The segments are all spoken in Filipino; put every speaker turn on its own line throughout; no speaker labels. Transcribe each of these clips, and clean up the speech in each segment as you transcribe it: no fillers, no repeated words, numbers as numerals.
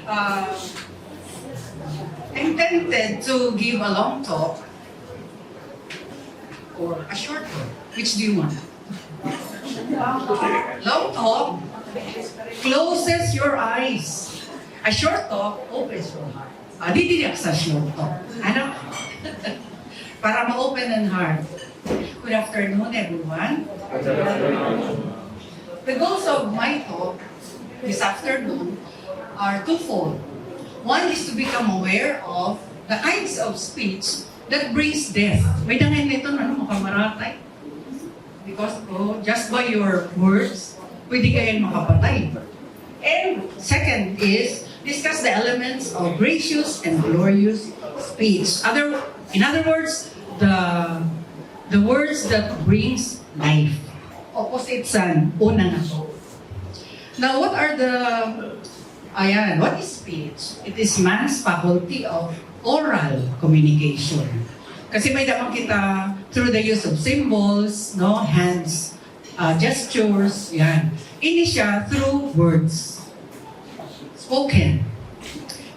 Uh, I'm tempted to give a long talk or a short talk. Which do you want? Long talk closes your eyes. A short talk opens your heart. Didiyak sa short talk. Ano? Para ma-open ang heart. Good afternoon, everyone. The goals of my talk this afternoon are twofold. One is to become aware of the kinds of speech that brings death. May dangin nito na makamaratay. Because just by your words, pwede kayong makapatay. And second is, discuss the elements of gracious and glorious speech. In other words, the words that brings life. Opposite sa una na to. Now, what is speech? It is man's faculty of oral communication. Kasi may damang kita through the use of symbols, no, hands, gestures, yan. Ini siya through words. Spoken.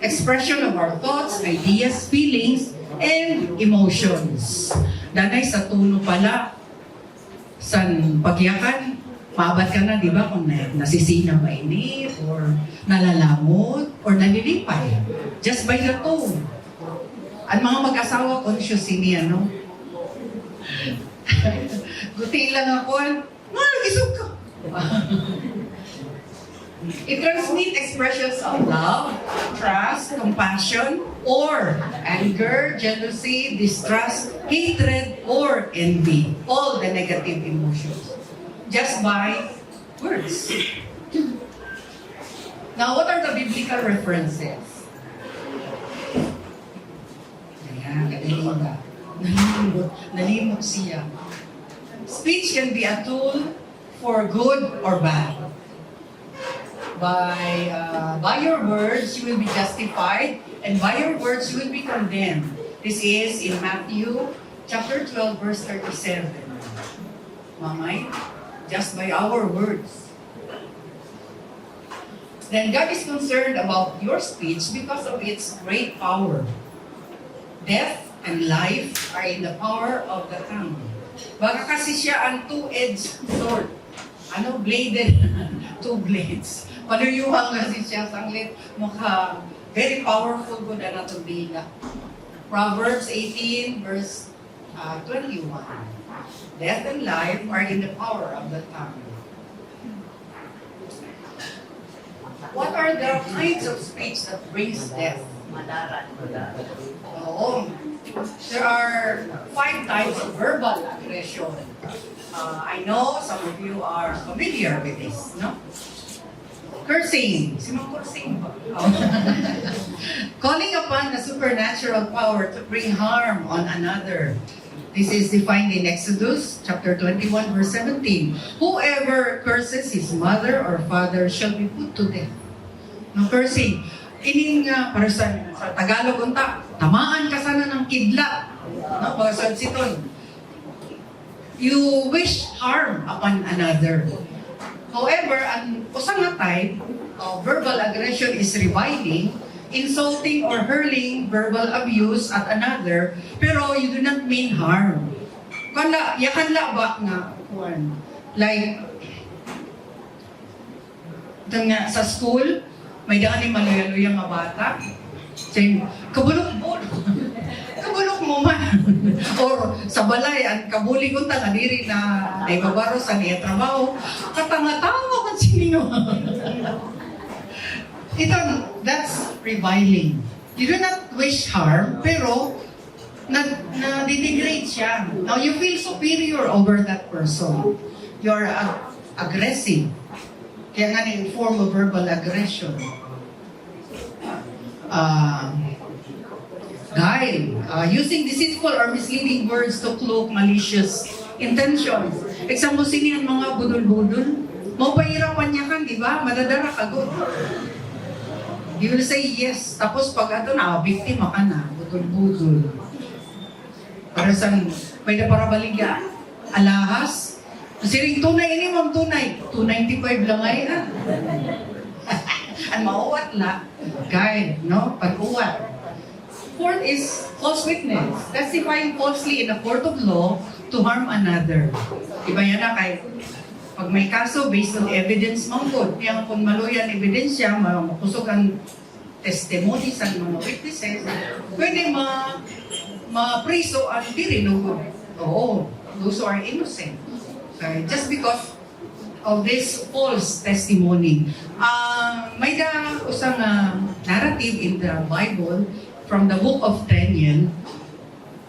Expression of our thoughts, ideas, feelings, and emotions. Danay sa tono pala, san pagyakan, maabot ka na, di ba, kung nasisina ba ini, or nalalamot, or nalilipay. Just by the tone. Ang mga mag-asawa, conscious niya, no? Guti lang ako, nagisog ka. It transmits expressions of love, trust, compassion, or anger, jealousy, distrust, hatred, or envy. All the negative emotions. Just by words. Now, what are the biblical references? Ayan, nalimot siya. Speech can be a tool for good or bad. By your words, you will be justified, and by your words, you will be condemned. This is in Matthew chapter 12, verse 37. Mamay, just by our words. Then God is concerned about your speech because of its great power. Death and life are in the power of the tongue. Baka kasi siya ang two-edged sword. Bladed? Two blades. Paluyuhang kasi siya, sanglit, very powerful ko na natong bila. Proverbs 18, verse 21. Death and life are in the power of the tongue. What are the kinds of speech that brings death? Oo. There are 5 types of verbal aggression. I know some of you are familiar with this, no? Cursing. Sinong cursing ba? Calling upon the supernatural power to bring harm on another. This is defined in Exodus chapter 21, verse 17. Whoever curses his mother or father shall be put to death. No cursing. Ining para sa Tagalog unta, tamaan ka sana ng kidla. No, pagkasad siton. You wish harm upon another. However, ang usang na type of verbal aggression is reviling, insulting or hurling verbal abuse at another, pero you do not mean harm. Yakanla ba nga, like, sa school, may daan yung maluya-luya mga bata, saying, kabulok-bulok. Kabulok mo man. Or sa balay, ang kabuli ko nga diri na naibabaro sa niya trabaho, katanga-tawa kung sino. That's reviling. You do not wish harm, pero na-denigrate siya. Now, you feel superior over that person. You're aggressive. Kaya nga in form of verbal aggression. Guile, using deceitful or misleading words to cloak malicious intentions. Example, sinihan mga budol-budol. Mapahirapan niya kan, di ba? Madadara ka, good. You will say yes. Tapos pag ato na, biktima ka na, budol-budol. Para sa may na para baligyan, alahas. Siring tunay ini, ma'am tunay. 295 lang ay, And mauwat la, guide, no? Pag-uwat. Fourth is false witness. Testifying falsely in a court of law to harm another. Iba yan na kay pag may kaso based on evidence manggod, kaya kung maluyan ebidensya, makusog ang testimony sa mga witnesses, pwede ma-priso ang diri lugod. Oo, those who are innocent. Okay? Just because of this false testimony. May usang narrative in the Bible from the book of Daniel.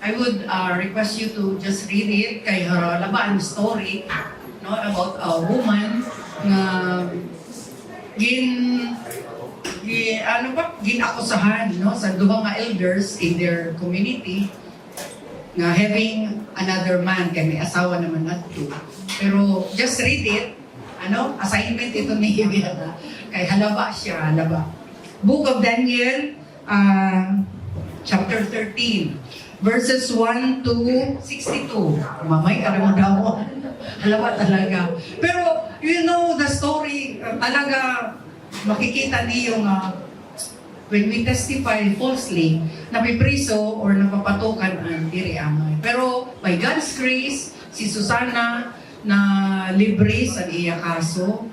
I would request you to just read it kay labaan story, no, about a woman na ginakusahan, no, sa duha nga elders in their community na having another man, kay may asawa naman nato. Pero just read it, assignment ito ni Hibiyata, kay halaba siya, halaba. Book of Daniel, chapter 13, verses 1 to 62. Mamay, alam mo daw, halaba talaga. Pero, you know, the story, talaga, makikita niyo when we testify falsely, napipriso or napapatukan ang diri amay. Pero, by God's grace, si Susana na libre sa iya kaso,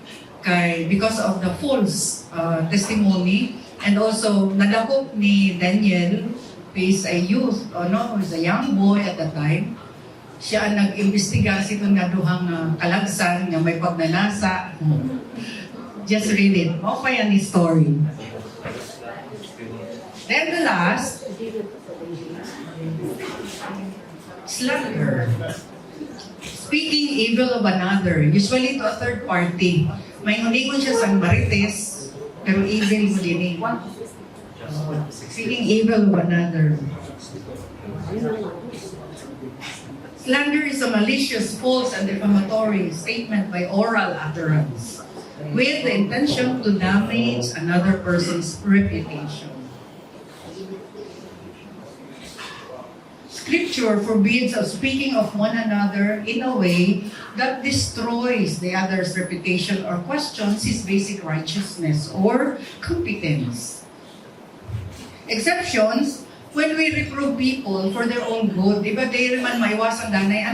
because of the false testimony, and also, nadakop ni Daniel, who is a youth, who is a young boy at the time, siya ang nag-imbestiga sa itong duhang kalagsan nga may pagnanasa. Just read it. Mao pa yan yung story. Then the last, slander. Speaking evil of another, usually to a third party. May huningon siya sa marites, pero evil mo din eh. Speaking evil of another. Slander is a malicious, false, and defamatory statement by oral utterance with the intention to damage another person's reputation. Scripture forbids of speaking of one another in a way that destroys the other's reputation or questions his basic righteousness or competence. Exceptions, when we reprove people for their own good, di ba di man maiwasan danay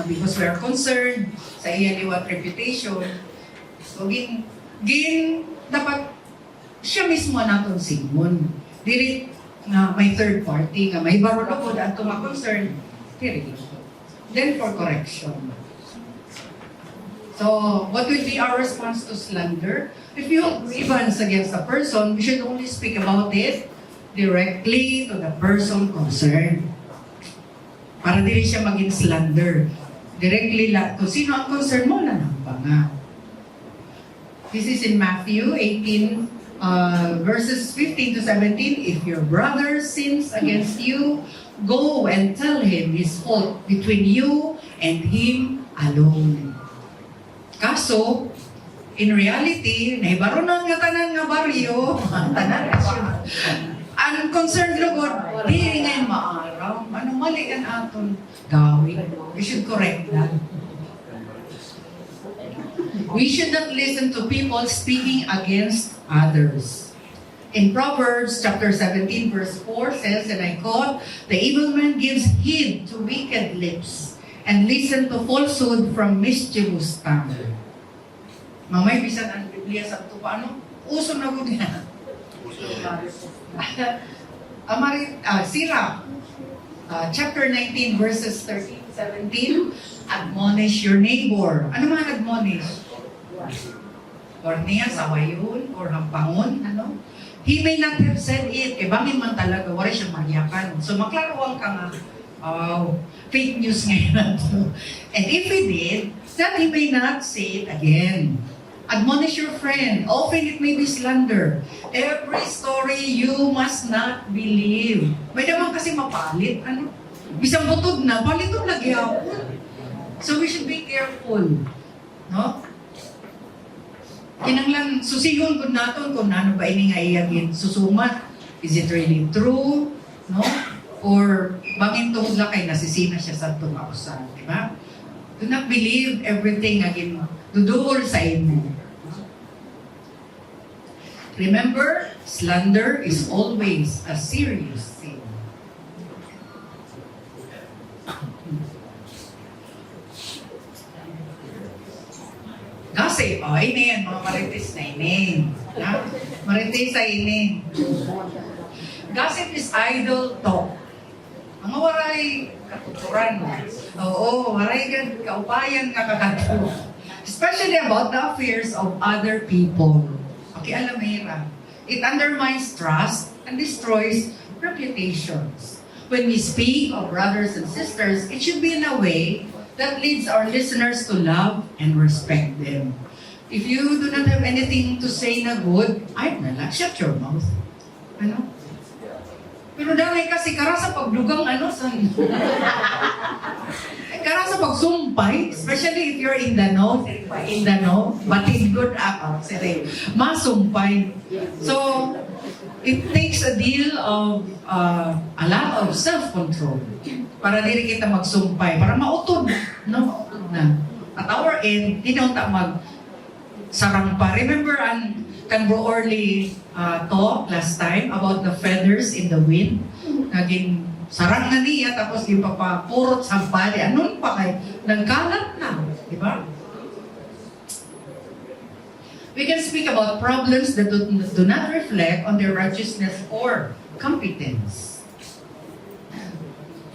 because we are concerned sa iya liwat reputation. So dapat siya mismo naton Simon. Dili na may third party nga may barulogod at concern. Then for correction. So, what will be our response to slander? If you have grievance against a person, we should only speak about it directly to the person concerned. Para dili siya maging slander. Directly kung sino ang concern mo, nanamba nga. This is in Matthew 18, verses 15 to 17. If your brother sins against you, go and tell him his fault between you and him alone. Kaso, in reality, nahibaro na nga tanan nga baryo, tanan nga siya. Ang concerned lugod, di ngayon maaraw. Anong mali ang aton gawin? We should correct that. We should not listen to people speaking against others. In Proverbs chapter 17 verse 4 says, and I quote, the evil man gives heed to wicked lips and listen to falsehood from mischievous tongue. Mamay, bisan ang Biblia sa ito, paano? Uso na ko niya. Sirach, chapter 19 verses 13-17, admonish your neighbor. Ano man admonish? Or niya, sawayon, or hampangon, He may not have said it, bangin man talaga, wala siyang magyakan. So maklaruan ka nga, fake news ngayon na to. And if he did, that he may not say it again. Admonish your friend. Often it may be slander. Every story you must not believe. May naman kasi mapalit. Bisang butod na, palitod na gyapon. So we should be careful. No? Kinanglan, susihon ko naton kung ano ba ini nga iyagin susumat. Is it really true? No? Or bangin tungod lang kay nasisina siya sa tumakusan. Diba? Do not believe everything agin duduol sa imo. Remember, slander is always a serious sin. Gossip, inin, mga marites na inin. Marites sa inin. Gossip is idle talk. Mga waray katuturan. Oo, waray kaupayan nga kakato. Especially about the affairs of other people. Okay, alamera. It undermines trust and destroys reputations. When we speak of brothers and sisters, it should be in a way that leads our listeners to love and respect them. If you do not have anything to say na good, ay nala, shut your mouth. Ano? Pero dahil kasi kara sa pagdugang kara sa pagsumpay, especially if you're in the know, batid good ako, masumpay. So, it takes a deal of a lot of self-control para dili kita magsumpay, para mautod, no? Mautod na. At our end, di na ta sarang pa. Remember can Bro Orly talk last time about the feathers in the wind? Naging sarang na niya, tapos di pa purot sa bali. Anong pa kay? Nagkalat na. Di ba? We can speak about problems that do not reflect on their righteousness or competence.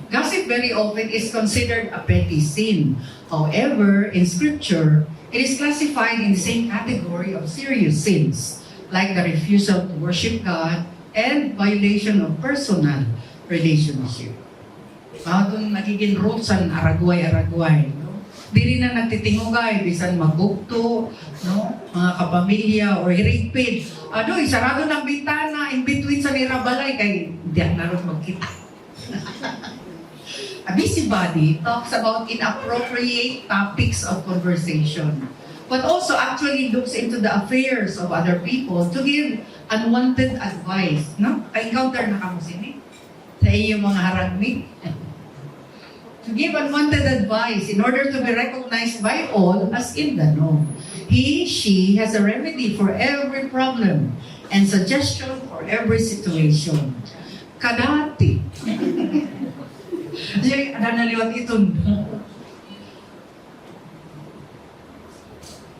Gossip very often is considered a petty sin. However, in Scripture, it is classified in the same category of serious sins, like the refusal to worship God and violation of personal relationship. Doon nagiging roots ang aragway. No? Dili na nagtitingugay, bisan magbukto, no? Mga kapamilya or hirigpid. Sarado ng bintana, in between sa nirabalay, kay hindi na rin magkita. A busybody talks about inappropriate topics of conversation, but also actually looks into the affairs of other people to give unwanted advice. No? Ka-encounter na kamo sini sa iyong mga haragmi. To give unwanted advice in order to be recognized by all as in the know. She has a remedy for every problem and suggestion for every situation. Kadati. Jadi ada naliwat itun.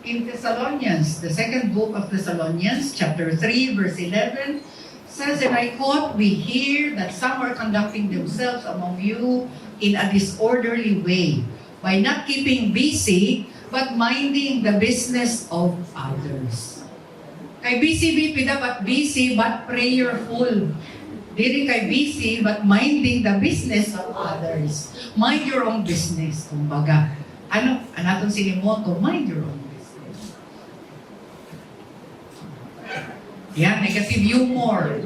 In Thessalonians, the second book of Thessalonians, chapter 3, verse 11, says, and I quote, we hear that some are conducting themselves among you in a disorderly way, by not keeping busy, but minding the business of others. Kay busy dapat busy, but prayerful. Dili kay busy, but minding the business of others. Mind your own business, kumbaga. Anatong sinimoto, mind your own business. Yan, negative humor.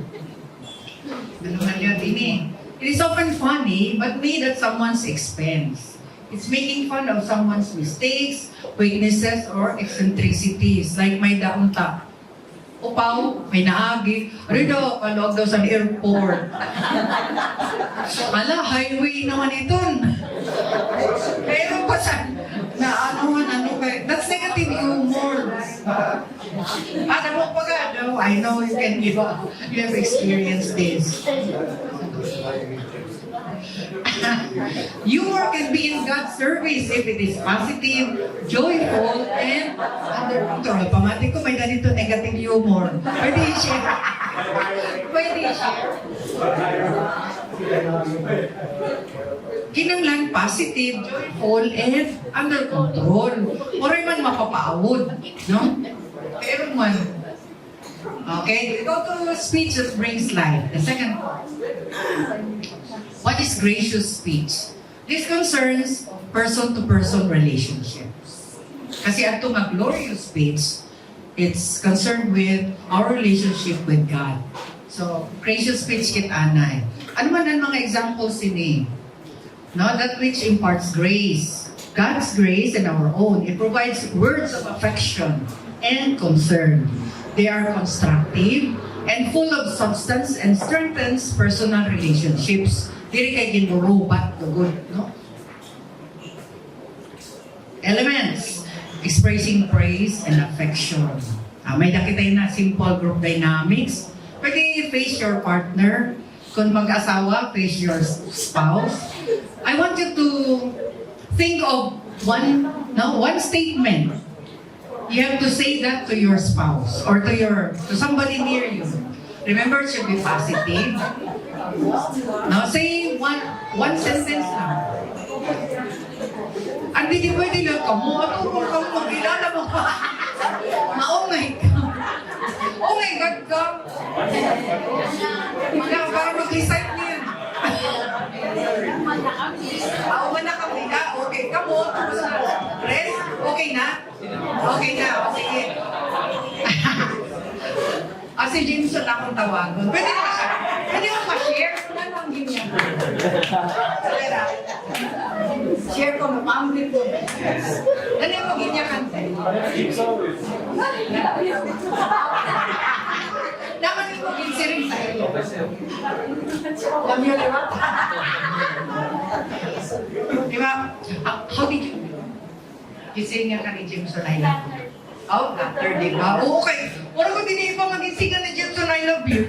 It is often funny, but made at someone's expense. It's making fun of someone's mistakes, weaknesses, or eccentricities. Like may daunta. Upaw, may naagi. Rido, kalog daw sa airport. Highway naman iton. Pero pa sa, that's negative humor. Mo pa ka, no? I know you can give up. You have experienced this. Humor can be in God's service if it is positive, joyful, and under control. Pamati ko may ganito negative humor. Pwede i-share. Kinanglan positive, joyful, and under control. Oray man mapapaawod. No? Pero man. Okay, go to speech that brings life. The second part. What is gracious speech? This concerns person-to-person relationships. Kasi ato nga glorious speech, it's concerned with our relationship with God. So, gracious speech kit anay. Ano man ang mga examples ini? No, that which imparts grace. God's grace and our own. It provides words of affection and concern. They are constructive and full of substance and strengthens personal relationships. Dili kay ginurubat to good, no? Elements, expressing praise and affection. May nakita na simple group dynamics. Pwede face your partner. Kung mag-asawa, face your spouse. I want you to think of one statement. You have to say that to your spouse or to somebody near you. Remember, it should be positive. Now, say one sentence lang. Hindi di pwede lang ka mo. Aturo ka mo, mag-ilala mo pa. Oh my God. Oh my God ka. Para mag-recite niya. Wala kami. Okay, kamo. Rest? Okay na? Okay na. Sige. Si Jameson akong tawagon. Pwede mo siya. Pwede mo ma-share. Wala lang yun yan. Share ko, mapamlit ko. Ano yung mag-inya kante? Naman yung mag-insiring tayo. Alam nyo, di ba? Di ba? How did you do? Gising nga ka ni Jameson ay lang. Oh, after, di ba? Okay. Wala ko din iba mag-insingan ni Jameson, I love you.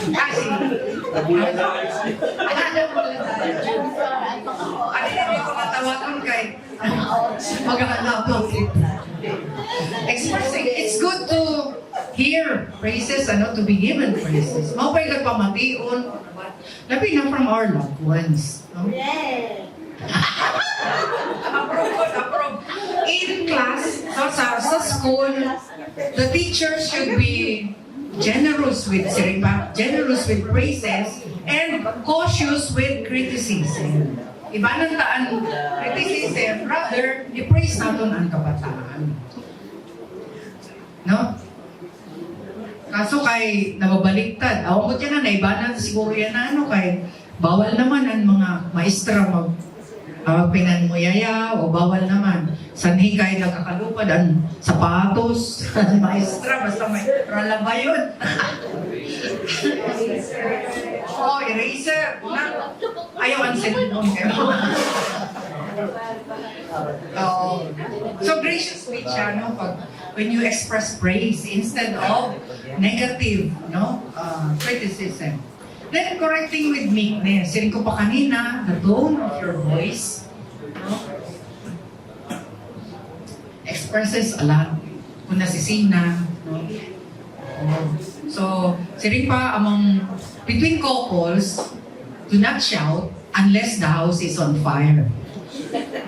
Kasi, hindi ko matawagan kay maghahanap ng expressing. It's good to hear praises, to be given praises. Mapay nagpamatiun, labi na from our loved ones. No?
Yeah.
Approve. In class, sa school, the teachers should be generous with praises and cautious with criticism. Iba nang taan criticism, rather, i-praise natin ang kabataan. No? Kaso kay nababaliktad. Awan ko dyan na naibanan siguro yan na kay bawal naman ang mga maestra pinanmuyaya o bawal naman. Sanhi kay nakakalupad ang sapatos, maestra, basta may ralaba yun. Eraser. Ayaw ang cellphone. So gracious speech siya, when you express praise instead of negative, criticism. Then correcting with meekness. Sirin ko pa kanina, the tone of your voice expresses a lot. Kung nasisina, So, sirin pa between couples, do not shout unless the house is on fire.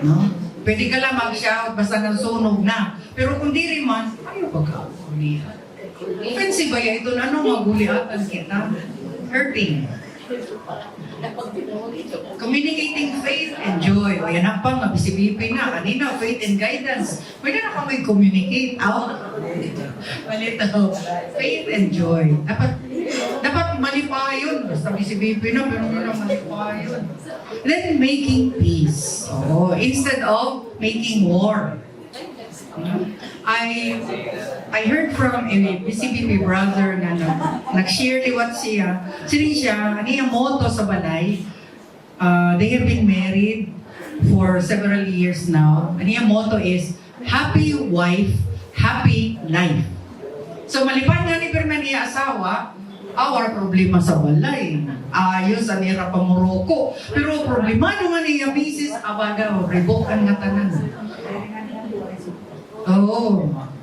No? Pwede ka lang mag-shout basta nasunog na. Pero kung di rin man, ayaw pagkakulihan. Offensive ba yan? Ito na maguliatan kita. Hurting. Communicating faith and joy. O yan ang pang, mabisibipi na. Kanina, faith and guidance. Pwede na kami communicate. Malito. Faith and joy. Dapat malipayon. Basta bisibipi na, pero wala malipayon. Then, making peace. Instead of making war. I heard from a BCBP brother na nag-share liwat siya. Siya yung motto sa balay. They have been married for several years now. Yung motto is, happy wife, happy life. So malipan nga ni Perman niya asawa, our problema sa balay. Ayos, anira pamuroko. Pero problema nga niya misis, abaga, revokan nga tanan.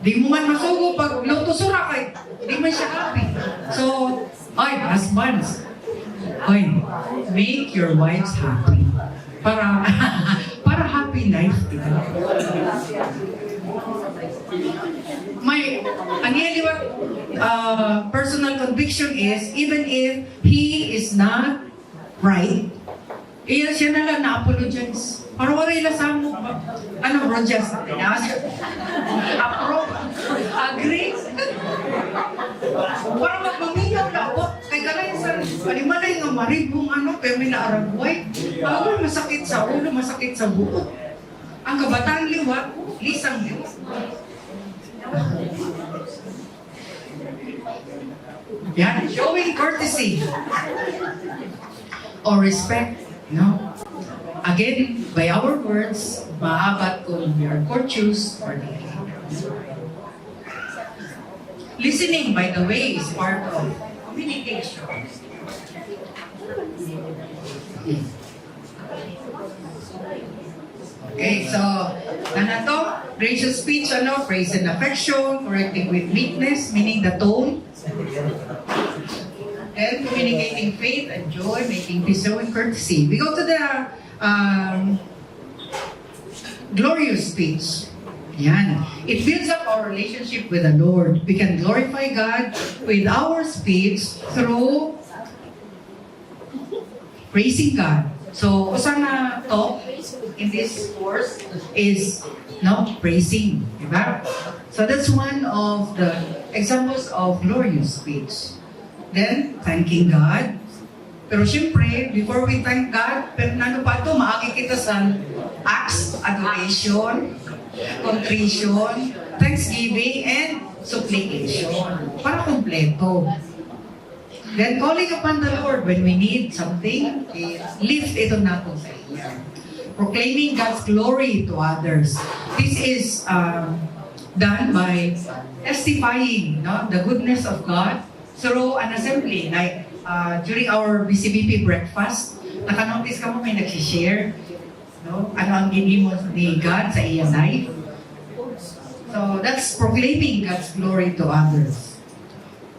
Di mo man masugo pag luto-sura kay, di man siya happy. So, husbands, make your wives happy. Para happy life, diba? Personal conviction is, even if he is not right, siya na lang na-apologize. Para wala ilasang mo ba? Rogers? Approve? Agree? Para magmaminaw na ako. Kaya kalay sa palimalay nga maribong kaya may naaragway. Masakit sa ulo, masakit sa buot. Ang kabataan liwat, lisang liwat. Yan, showing courtesy or respect, again, by our words, maabat kung we are courteous or not. Listening, by the way, is part of communication. Okay, so, to? Gracious speech, praise and affection, correcting with meekness, meaning the tone. Then, communicating faith and joy, making peace and courtesy. We go to the glorious speech. Yan. It builds up our relationship with the Lord. We can glorify God with our speech through praising God. So, usa na to in this course is praising. Diba? So, that's one of the examples of glorious speech. Then, thanking God. Pero syempre, before we thank God, pero nano pa ito, maagi kita sa acts, adoration, contrition, thanksgiving, and supplication. Para kompleto. Then calling upon the Lord when we need something, lift ito natin sa iya. Proclaiming God's glory to others. This is done by testifying the goodness of God through an assembly. Like during our BCBP breakfast, nakanotice ka mo may nag-share ano ang ginimo ni God sa iyang life. So that's proclaiming God's glory to others.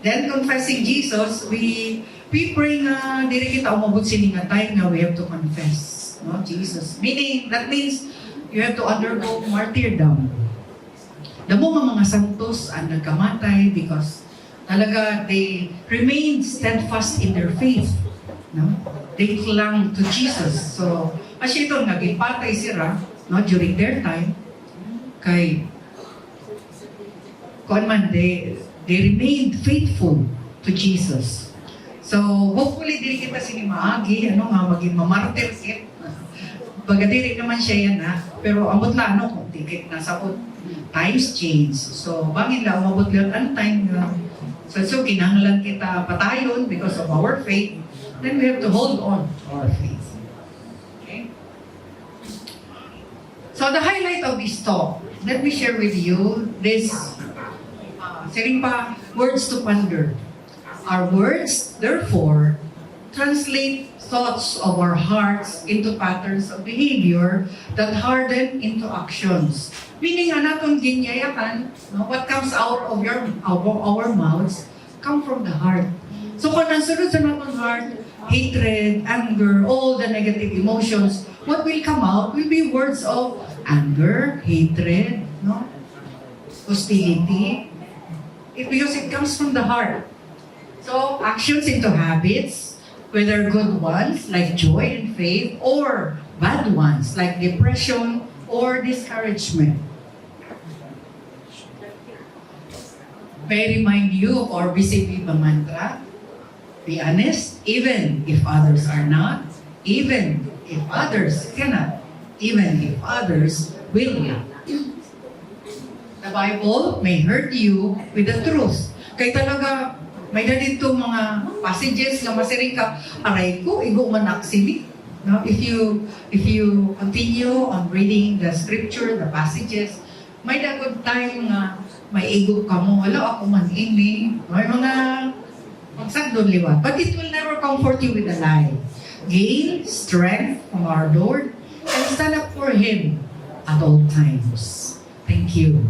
Then confessing Jesus, we pray nga dili kita umabot sini nga time na we have to confess Jesus. That means you have to undergo martyrdom. Damo nga mga santos ang nagkamatay because talaga they remained steadfast in their faith. They clung to Jesus. So, kasi ito, naging patay sila during their time. Kay, they remained faithful to Jesus. So, hopefully, dili kita sinimaagi, maging mamartir kit. Bagadiri naman siya yan, pero amot lang, kung tikit na sabot, times change. So, bangin lang, umabot lang ang time so kinahanglan kita patayon because of our faith, then we have to hold on to our faith. Okay? So the highlight of this talk, let me share with you this words to ponder. Our words, therefore, translate thoughts of our hearts into patterns of behavior that harden into actions. Meaning, anatong ginyayakan, what comes out of our mouths come from the heart. So kung nasunod sa natong heart, hatred, anger, all the negative emotions, what will come out will be words of anger, hatred, hostility, because it comes from the heart. So actions into habits, whether good ones like joy and faith, or bad ones like depression or discouragement. May I remind you of our BCB mantra, be honest, even if others are not, even if others cannot, even if others will not. The Bible may hurt you with the truth. Kaya talaga, may na dito mga passages na masiring ka, aray ko, igo manak sini. If you continue on reading the scripture, the passages, may dagod time nga may ego ka mo, wala ako man ini, may mga magsagdon liwat. But it will never comfort you with a lie. Gain strength from our Lord and stand up for Him at all times. Thank you.